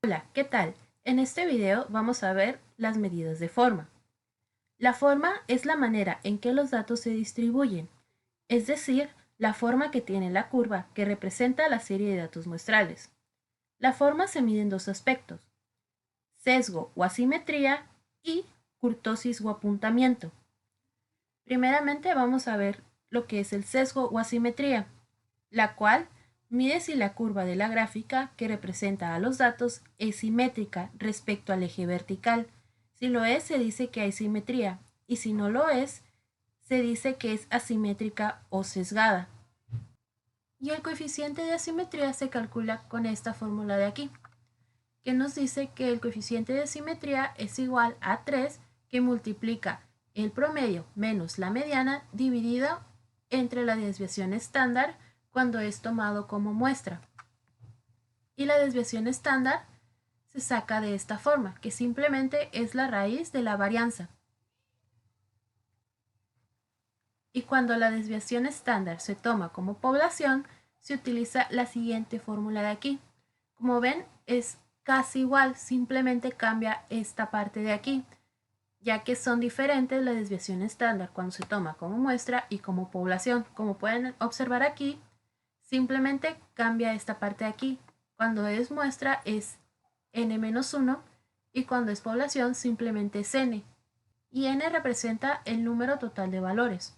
Hola, ¿qué tal? En este video vamos a ver las medidas de forma. La forma es la manera en que los datos se distribuyen, es decir, la forma que tiene la curva que representa la serie de datos muestrales. La forma se mide en dos aspectos: sesgo o asimetría y kurtosis o apuntamiento. Primeramente vamos a ver lo que es el sesgo o asimetría, la cual mide si la curva de la gráfica que representa a los datos es simétrica respecto al eje vertical. Si lo es, se dice que hay simetría, y si no lo es, se dice que es asimétrica o sesgada. Y el coeficiente de asimetría se calcula con esta fórmula de aquí, que nos dice que el coeficiente de asimetría es igual a 3, que multiplica el promedio menos la mediana dividido entre la desviación estándar cuando es tomado como muestra. Y la desviación estándar se saca de esta forma, que simplemente es la raíz de la varianza. Y cuando la desviación estándar se toma como población, se utiliza la siguiente fórmula de aquí. Como ven, es casi igual, simplemente cambia esta parte de aquí, ya que son diferentes la desviación estándar cuando se toma como muestra y como población. Como pueden observar aquí, simplemente cambia esta parte de aquí. Cuando es muestra es n-1 y cuando es población simplemente es n. Y n representa el número total de valores.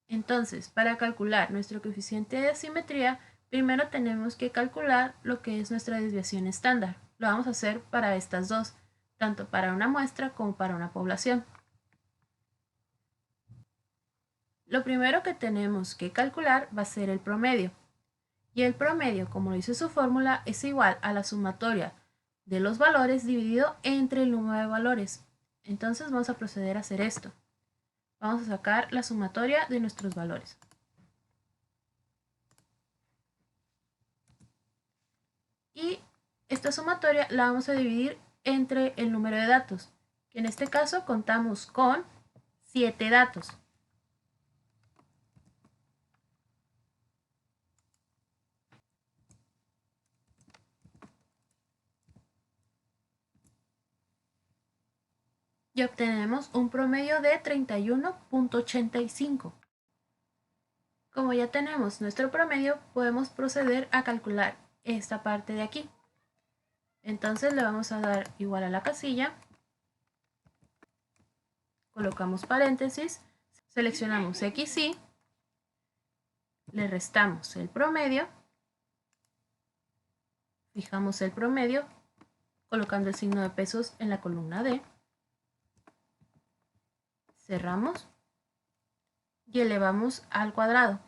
Entonces, para calcular nuestro coeficiente de asimetría, primero tenemos que calcular lo que es nuestra desviación estándar. Lo vamos a hacer para estas dos, tanto para una muestra como para una población. Lo primero que tenemos que calcular va a ser el promedio. Y el promedio, como lo dice su fórmula, es igual a la sumatoria de los valores dividido entre el número de valores. Entonces vamos a proceder a hacer esto. Vamos a sacar la sumatoria de nuestros valores. Y esta sumatoria la vamos a dividir entre el número de datos, que en este caso contamos con 7 datos. Y obtenemos un promedio de 31.85. Como ya tenemos nuestro promedio, podemos proceder a calcular esta parte de aquí. Entonces le vamos a dar igual a la casilla, colocamos paréntesis, seleccionamos X y le restamos el promedio, fijamos el promedio colocando el signo de pesos en la columna D, cerramos y elevamos al cuadrado.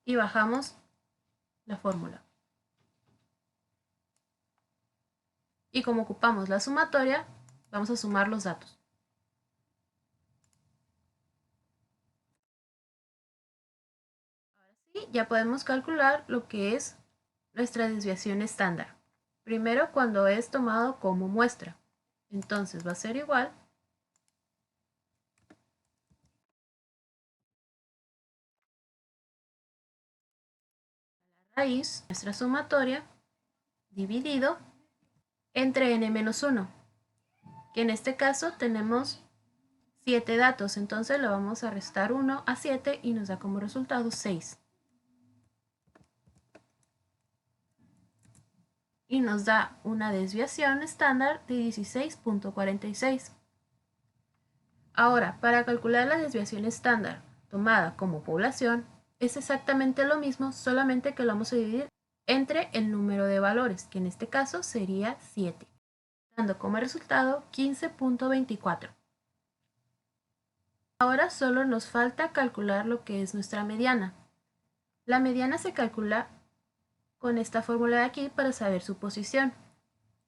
Y bajamos la fórmula. Y como ocupamos la sumatoria, vamos a sumar los datos. Ahora sí, ya podemos calcular lo que es nuestra desviación estándar. Primero cuando es tomado como muestra. Entonces va a ser igual a la raíz, nuestra sumatoria, dividido entre n-1, que en este caso tenemos 7 datos, entonces le vamos a restar 1 a 7 y nos da como resultado 6. Y nos da una desviación estándar de 16.46. Ahora, para calcular la desviación estándar tomada como población, es exactamente lo mismo, solamente que lo vamos a dividir entre el número de valores, que en este caso sería 7, dando como resultado 15.24. Ahora solo nos falta calcular lo que es nuestra mediana. La mediana se calcula con esta fórmula de aquí para saber su posición,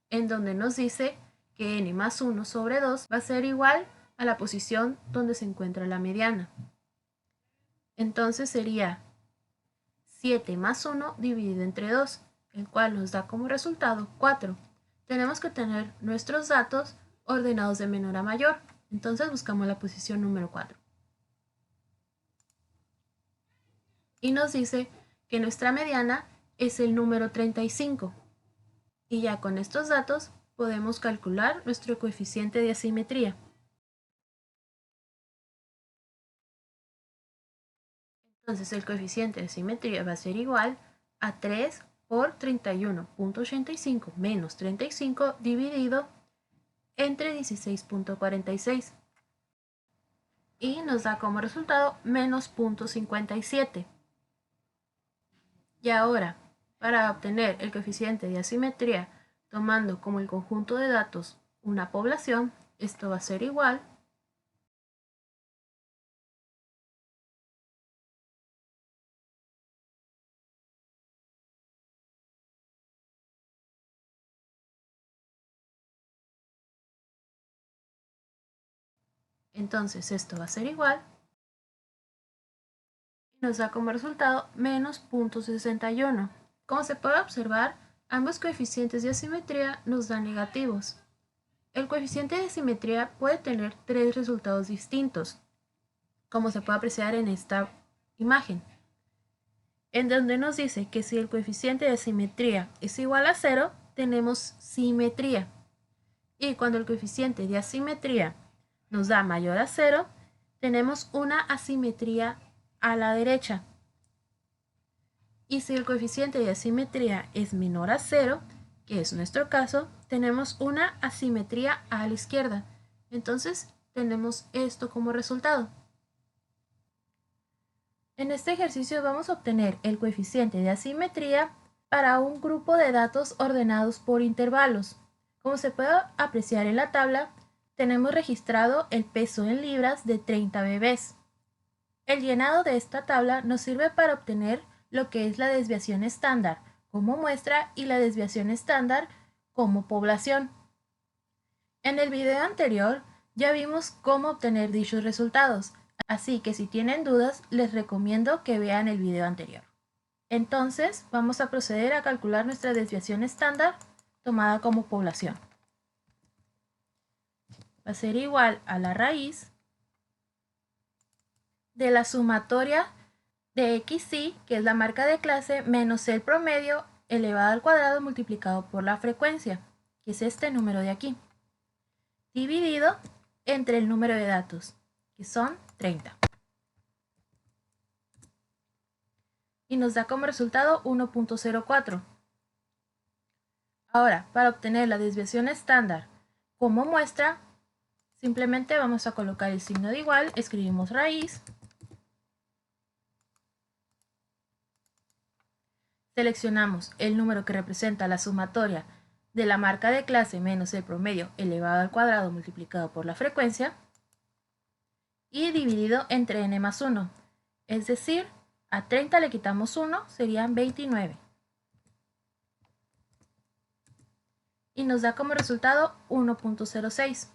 en donde nos dice que n más 1 sobre 2 va a ser igual a la posición donde se encuentra la mediana. Entonces sería 7 más 1 dividido entre 2, el cual nos da como resultado 4. Tenemos que tener nuestros datos ordenados de menor a mayor, entonces buscamos la posición número 4. y nos dice que nuestra mediana es el número 35. Y ya con estos datos podemos calcular nuestro coeficiente de asimetría. Entonces el coeficiente de asimetría va a ser igual a 3 por 31.85 menos 35 dividido entre 16.46. Y nos da como resultado menos 0.57. Y ahora, para obtener el coeficiente de asimetría tomando como el conjunto de datos una población, esto va a ser igual entonces esto va a ser igual y nos da como resultado menos 0.61. Como se puede observar, ambos coeficientes de asimetría nos dan negativos. El coeficiente de asimetría puede tener tres resultados distintos, como se puede apreciar en esta imagen, en donde nos dice que si el coeficiente de asimetría es igual a 0, tenemos simetría. Y cuando el coeficiente de asimetría nos da mayor a 0, tenemos una asimetría a la derecha. Y si el coeficiente de asimetría es menor a 0, que es nuestro caso, tenemos una asimetría a la izquierda. Entonces tenemos esto como resultado. En este ejercicio vamos a obtener el coeficiente de asimetría para un grupo de datos ordenados por intervalos. Como se puede apreciar en la tabla, tenemos registrado el peso en libras de 30 bebés. El llenado de esta tabla nos sirve para obtener lo que es la desviación estándar como muestra y la desviación estándar como población. En el video anterior ya vimos cómo obtener dichos resultados, así que si tienen dudas les recomiendo que vean el video anterior. Entonces vamos a proceder a calcular nuestra desviación estándar tomada como población. Va a ser igual a la raíz de la sumatoria de xy, que es la marca de clase, menos el promedio elevado al cuadrado multiplicado por la frecuencia, que es este número de aquí, dividido entre el número de datos, que son 30. Y nos da como resultado 1.04. Ahora, para obtener la desviación estándar como muestra, simplemente vamos a colocar el signo de igual, escribimos raíz, seleccionamos el número que representa la sumatoria de la marca de clase menos el promedio elevado al cuadrado multiplicado por la frecuencia y dividido entre n más 1, es decir, a 30 le quitamos 1, serían 29. Y nos da como resultado 1.06.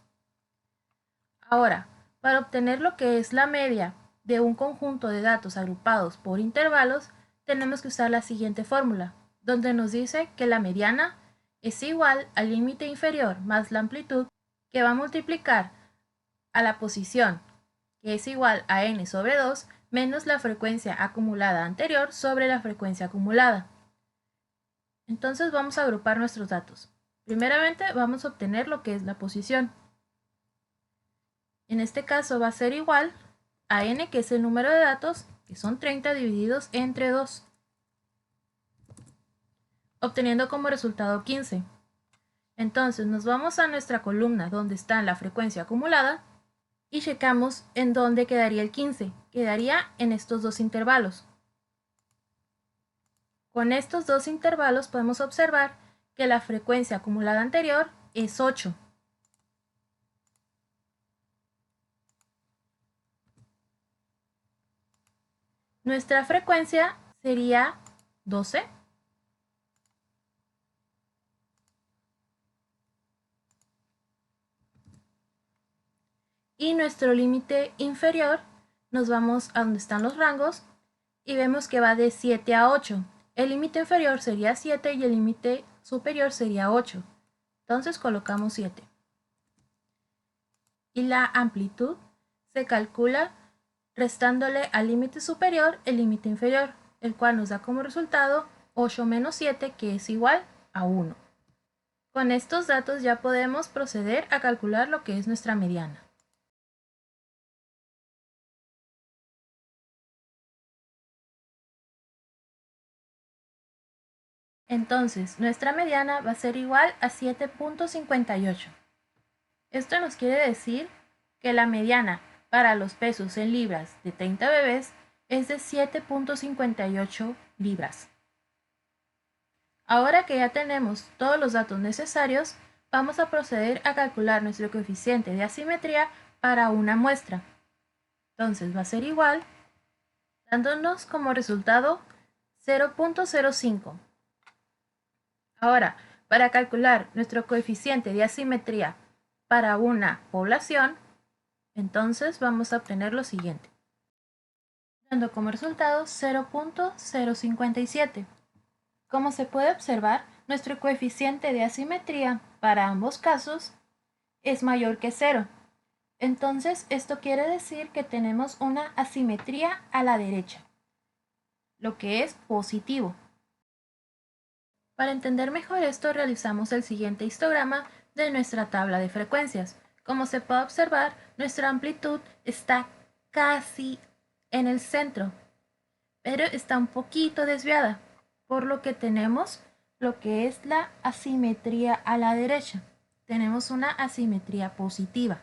Ahora, para obtener lo que es la media de un conjunto de datos agrupados por intervalos, tenemos que usar la siguiente fórmula, donde nos dice que la mediana es igual al límite inferior más la amplitud, que va a multiplicar a la posición, que es igual a n sobre 2, menos la frecuencia acumulada anterior sobre la frecuencia acumulada. Entonces vamos a agrupar nuestros datos. Primeramente vamos a obtener lo que es la posición. En este caso va a ser igual a n, que es el número de datos, que son 30 divididos entre 2, obteniendo como resultado 15. Entonces nos vamos a nuestra columna donde está la frecuencia acumulada y checamos en dónde quedaría el 15. Quedaría en estos dos intervalos. Con estos dos intervalos podemos observar que la frecuencia acumulada anterior es 8. Nuestra frecuencia sería 12. Y nuestro límite inferior, nos vamos a donde están los rangos y vemos que va de 7 a 8. El límite inferior sería 7 y el límite superior sería 8. Entonces colocamos 7. Y la amplitud se calcula restándole al límite superior el límite inferior, el cual nos da como resultado 8 menos 7, que es igual a 1. Con estos datos ya podemos proceder a calcular lo que es nuestra mediana. Entonces, nuestra mediana va a ser igual a 7.58. Esto nos quiere decir que la mediana para los pesos en libras de 30 bebés es de 7.58 libras. Ahora que ya tenemos todos los datos necesarios, vamos a proceder a calcular nuestro coeficiente de asimetría para una muestra. Entonces va a ser igual, dándonos como resultado 0.05. Ahora, para calcular nuestro coeficiente de asimetría para una población, entonces vamos a obtener lo siguiente, dando como resultado 0.057. Como se puede observar, nuestro coeficiente de asimetría para ambos casos es mayor que 0. Entonces, esto quiere decir que tenemos una asimetría a la derecha, lo que es positivo. Para entender mejor esto, realizamos el siguiente histograma de nuestra tabla de frecuencias. Como se puede observar, nuestra amplitud está casi en el centro, pero está un poquito desviada, por lo que tenemos lo que es la asimetría a la derecha. Tenemos una asimetría positiva.